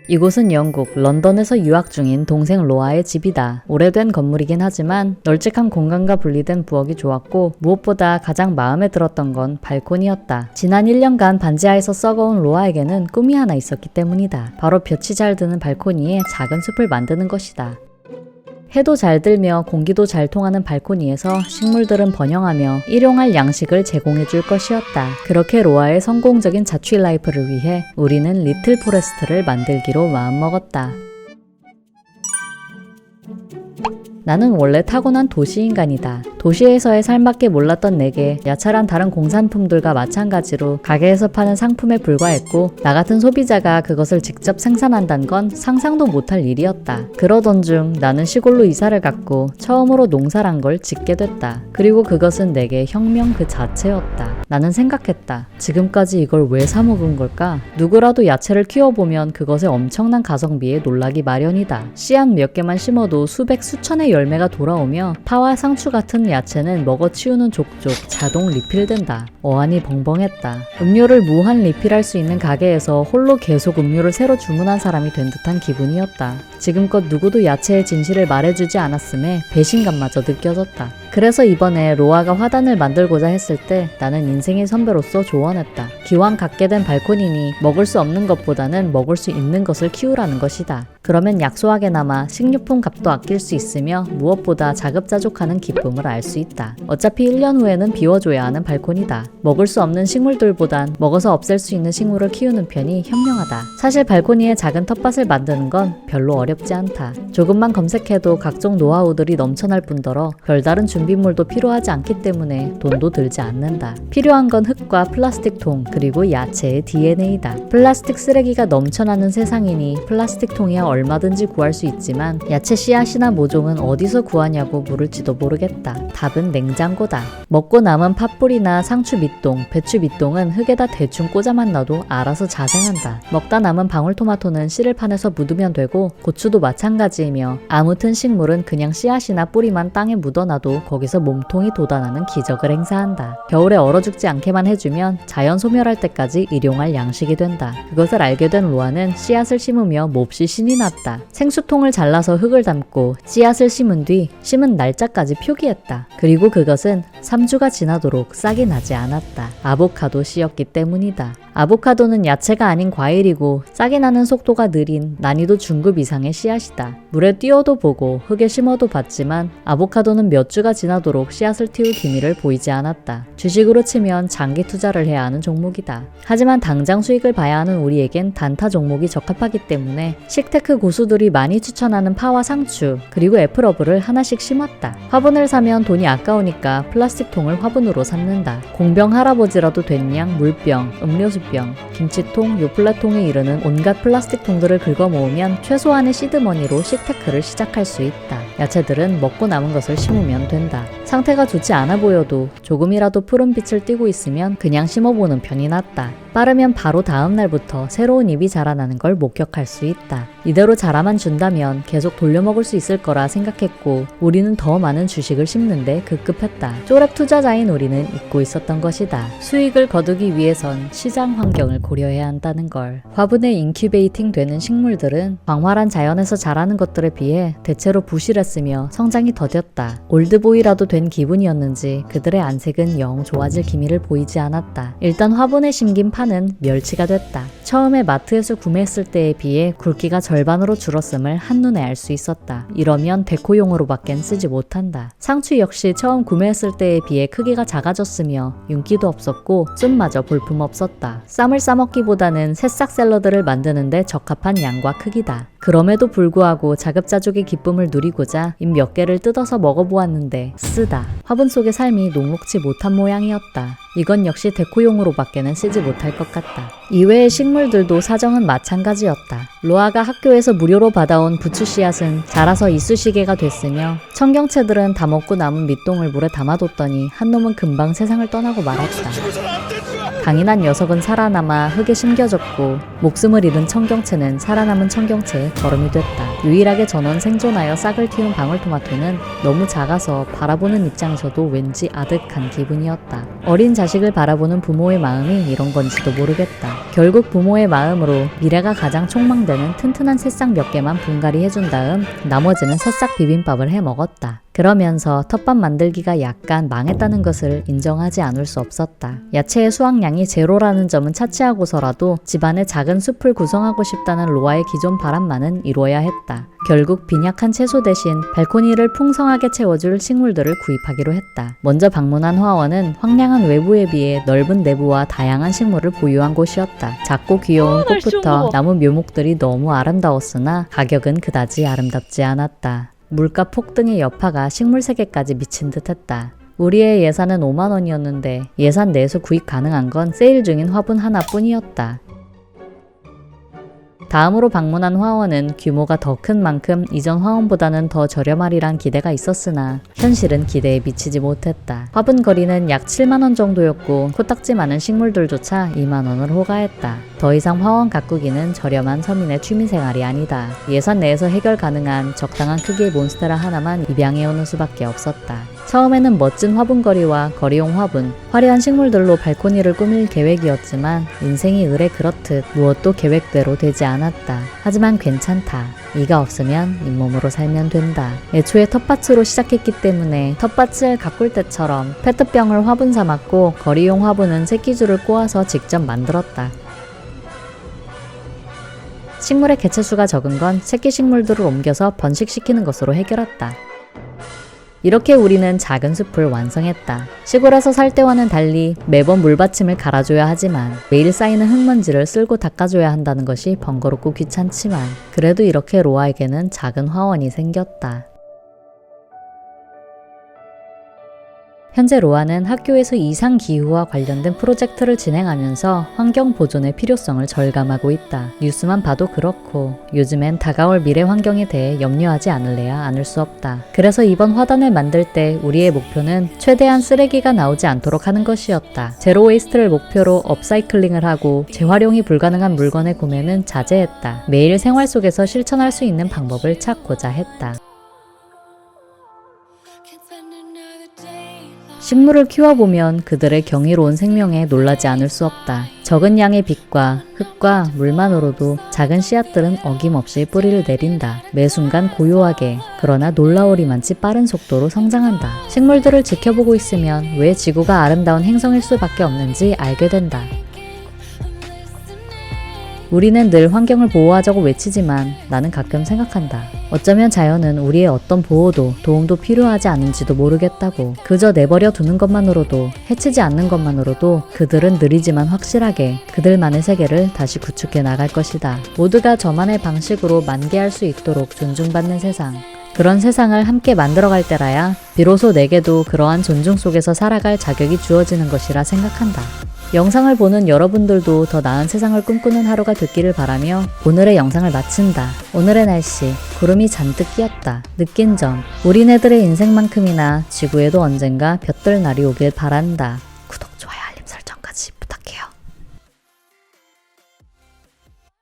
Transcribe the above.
이곳은 영국 런던에서 유학 중인 동생 로아의 집이다. 오래된 건물이긴 하지만 널찍한 공간과 분리된 부엌이 좋았고 무엇보다 가장 마음에 들었던 건 발코니였다. 지난 1년간 반지하에서 썩어온 로아에게는 꿈이 하나 있었기 때문이다. 바로 볕이 잘 드는 발코니에 작은 숲을 만드는 것이다. 해도 잘 들며 공기도 잘 통하는 발코니에서 식물들은 번영하며 일용할 양식을 제공해 줄 것이었다. 그렇게 로아의 성공적인 자취 라이프를 위해 우리는 리틀 포레스트를 만들기로 마음먹었다. 나는 원래 타고난 도시인간이다. 도시에서의 삶밖에 몰랐던 내게 야채란 다른 공산품들과 마찬가지로 가게에서 파는 상품에 불과했고 나 같은 소비자가 그것을 직접 생산한다는 건 상상도 못할 일이었다. 그러던 중 나는 시골로 이사를 갔고 처음으로 농사란 걸 짓게 됐다. 그리고 그것은 내게 혁명 그 자체였다. 나는 생각했다. 지금까지 이걸 왜 사 먹은 걸까? 누구라도 야채를 키워보면 그것의 엄청난 가성비에 놀라기 마련이다. 씨앗 몇 개만 심어도 수백 수천의 열매가 돌아오며 파와 상추 같은 야채는 먹어치우는 족족 자동 리필된다. 어안이 벙벙했다. 음료를 무한 리필할 수 있는 가게에서 홀로 계속 음료를 새로 주문한 사람이 된 듯한 기분이었다. 지금껏 누구도 야채의 진실을 말해주지 않았음에 배신감마저 느껴졌다. 그래서 이번에 로아가 화단을 만들고자 했을 때 나는 인생의 선배로서 조언했다. 기왕 갖게 된 발코니니 먹을 수 없는 것보다는 먹을 수 있는 것을 키우라는 것이다. 그러면 약소하게나마 식료품 값도 아낄 수 있으며 무엇보다 자급자족하는 기쁨을 알 수 있다. 어차피 1년 후에는 비워줘야 하는 발코니다. 먹을 수 없는 식물들보단 먹어서 없앨 수 있는 식물을 키우는 편이 현명하다. 사실 발코니에 작은 텃밭을 만드는 건 별로 어렵지 않다. 조금만 검색해도 각종 노하우들이 넘쳐날 뿐더러 별다른 준비물도 필요하지 않기 때문에 돈도 들지 않는다. 필요한 건 흙과 플라스틱통 그리고 야채의 DNA다. 플라스틱 쓰레기가 넘쳐나는 세상이니 플라스틱 통이야 얼마든지 구할 수 있지만 야채 씨앗이나 모종은 어디서 구하냐고 물을지도 모르겠다. 답은 냉장고다. 먹고 남은 팥뿌리나 상추 밑동, 배추 밑동은 흙에다 대충 꽂아만 놔도 알아서 자생한다. 먹다 남은 방울토마토는 씨를 파내서 묻으면 되고 고추도 마찬가지이며 아무튼 식물은 그냥 씨앗이나 뿌리만 땅에 묻어놔도 거기서 몸통이 돋아나는 기적을 행사한다. 겨울에 얼어 죽지 않게만 해주면 자연 소멸할 때까지 일용할 양식이 된다. 그것을 알게 된 로아는 씨앗을 심으며 몹시 신이 났다. 생수통을 잘라서 흙을 담고 씨앗을 심은 뒤 심은 날짜까지 표기했다. 그리고 그것은 3주가 지나도록 싹이 나지 않았다. 아보카도 씨였기 때문이다. 아보카도는 야채가 아닌 과일이고 싹이 나는 속도가 느린 난이도 중급 이상의 씨앗이다. 물에 띄워도 보고 흙에 심어도 봤지만 아보카도는 몇 주가 지나도록 씨앗을 틔울 기미를 보이지 않았다. 주식으로 치면 장기 투자를 해야 하는 종목이다. 하지만 당장 수익을 봐야 하는 우리에겐 단타 종목이 적합하기 때문에 식테크 고수들이 많이 추천하는 파와 상추 그리고 애플러브를 하나씩 심었다. 화분을 사면 돈이 아까우니까 플라스틱 통을 화분으로 샀는다. 공병 할아버지라도 된 양 물병, 음료수병, 김치통, 요플레통에 이르는 온갖 플라스틱 통들을 긁어 모으면 최소한의 시드머니로 식테크를 시작할 수 있다. 야채들은 먹고 남은 것을 심으면 된다. 상태가 좋지 않아 보여도 조금이라도 푸른 빛을 띠고 있으면 그냥 심어보는 편이 낫다. 빠르면 바로 다음 날부터 새로운 잎이 자라나는 걸 목격할 수 있다. 이대로 자라만 준다면 계속 돌려먹을 수 있을 거라 생각했고 우리는 더 많은 주식을 심는데 급급했다. 쪼렙 투자자인 우리는 잊고 있었던 것이다. 수익을 거두기 위해선 시장 환경을 고려해야 한다는 걸. 화분에 인큐베이팅 되는 식물들은 광활한 자연에서 자라는 것들에 비해 대체로 부실했으며 성장이 더뎠다. 올드보이라도 된 기분이었는지 그들의 안색은 영 좋아질 기미를 보이지 않았다. 일단 화분에 심긴 파는 멸치가 됐다. 처음에 마트에서 구매했을 때에 비해 굵기가 절반으로 줄었음을 한눈에 알 수 있었다. 이러면 데코용으로밖엔 쓰지 못한다. 상추 역시 처음 구매했을 때에 비해 크기가 작아졌으며 윤기도 없었고 쯤마저 볼품없었다. 쌈을 싸먹기보다는 새싹 샐러드를 만드는데 적합한 양과 크기다. 그럼에도 불구하고 자급자족의 기쁨을 누리고자 잎 몇 개를 뜯어서 먹어보았는데 쓰다. 화분 속의 삶이 녹록지 못한 모양이었다. 이건 역시 데코용으로밖에는 쓰지 못할 것 같다. 이외의 식물들도 사정은 마찬가지였다. 로아가 학교에서 무료로 받아온 부추 씨앗은 자라서 이쑤시개가 됐으며 청경채들은 다 먹고 남은 밑동을 물에 담아뒀더니 한 놈은 금방 세상을 떠나고 말았다. 강인한 녀석은 살아남아 흙에 심겨졌고 목숨을 잃은 청경채는 살아남은 청경채에 거름이 됐다. 유일하게 전원 생존하여 싹을 틔운 방울토마토는 너무 작아서 바라보는 입장에서도 왠지 아득한 기분이었다. 어린 자식을 바라보는 부모의 마음이 이런 건지도 모르겠다. 결국 부모의 마음으로 미래가 가장 촉망되는 튼튼한 새싹 몇 개만 분갈이 해준 다음 나머지는 새싹 비빔밥을 해 먹었다. 그러면서 텃밭 만들기가 약간 망했다는 것을 인정하지 않을 수 없었다. 야채의 수확량이 제로라는 점은 차치하고서라도 집안의 작은 숲을 구성하고 싶다는 로아의 기존 바람만은 이루어야 했다. 결국 빈약한 채소 대신 발코니를 풍성하게 채워줄 식물들을 구입하기로 했다. 먼저 방문한 화원은 황량한 외부에 비해 넓은 내부와 다양한 식물을 보유한 곳이었다. 작고 귀여운 꽃부터 나무 묘목들이 너무 아름다웠으나 가격은 그다지 아름답지 않았다. 물가 폭등의 여파가 식물 세계까지 미친 듯했다. 우리의 예산은 5만 원이었는데 예산 내에서 구입 가능한 건 세일 중인 화분 하나뿐이었다. 다음으로 방문한 화원은 규모가 더 큰 만큼 이전 화원보다는 더 저렴하리란 기대가 있었으나 현실은 기대에 미치지 못했다. 화분 거리는 약 7만 원 정도였고 코딱지 많은 식물들조차 2만 원을 호가했다. 더 이상 화원 가꾸기는 저렴한 서민의 취미생활이 아니다. 예산 내에서 해결 가능한 적당한 크기의 몬스테라 하나만 입양해오는 수밖에 없었다. 처음에는 멋진 화분거리와 거리용 화분, 화려한 식물들로 발코니를 꾸밀 계획이었지만 인생이 의례 그렇듯 무엇도 계획대로 되지 않았다. 하지만 괜찮다. 이가 없으면 잇몸으로 살면 된다. 애초에 텃밭으로 시작했기 때문에 텃밭을 가꿀 때처럼 페트병을 화분 삼았고 거리용 화분은 새끼줄을 꼬아서 직접 만들었다. 식물의 개체수가 적은 건 새끼 식물들을 옮겨서 번식시키는 것으로 해결했다. 이렇게 우리는 작은 숲을 완성했다. 시골에서 살 때와는 달리 매번 물받침을 갈아줘야 하지만 매일 쌓이는 흙먼지를 쓸고 닦아줘야 한다는 것이 번거롭고 귀찮지만 그래도 이렇게 로아에게는 작은 화원이 생겼다. 현재 로아는 학교에서 이상기후와 관련된 프로젝트를 진행하면서 환경 보존의 필요성을 절감하고 있다. 뉴스만 봐도 그렇고 요즘엔 다가올 미래 환경에 대해 염려하지 않을래야 않을 수 없다. 그래서 이번 화단을 만들 때 우리의 목표는 최대한 쓰레기가 나오지 않도록 하는 것이었다. 제로 웨이스트를 목표로 업사이클링을 하고 재활용이 불가능한 물건의 구매는 자제했다. 매일 생활 속에서 실천할 수 있는 방법을 찾고자 했다. 식물을 키워보면 그들의 경이로운 생명에 놀라지 않을 수 없다. 적은 양의 빛과 흙과 물만으로도 작은 씨앗들은 어김없이 뿌리를 내린다. 매 순간 고요하게 그러나 놀라우리만치 빠른 속도로 성장한다. 식물들을 지켜보고 있으면 왜 지구가 아름다운 행성일 수밖에 없는지 알게 된다. 우리는 늘 환경을 보호하자고 외치지만 나는 가끔 생각한다. 어쩌면 자연은 우리의 어떤 보호도 도움도 필요하지 않은지도 모르겠다고. 그저 내버려 두는 것만으로도 해치지 않는 것만으로도 그들은 느리지만 확실하게 그들만의 세계를 다시 구축해 나갈 것이다. 모두가 저만의 방식으로 만개할 수 있도록 존중받는 세상. 그런 세상을 함께 만들어갈 때라야 비로소 내게도 그러한 존중 속에서 살아갈 자격이 주어지는 것이라 생각한다. 영상을 보는 여러분들도 더 나은 세상을 꿈꾸는 하루가 됐기를 바라며 오늘의 영상을 마친다. 오늘의 날씨, 구름이 잔뜩 끼었다. 느낀 점, 우리네들의 인생만큼이나 지구에도 언젠가 볕들 날이 오길 바란다.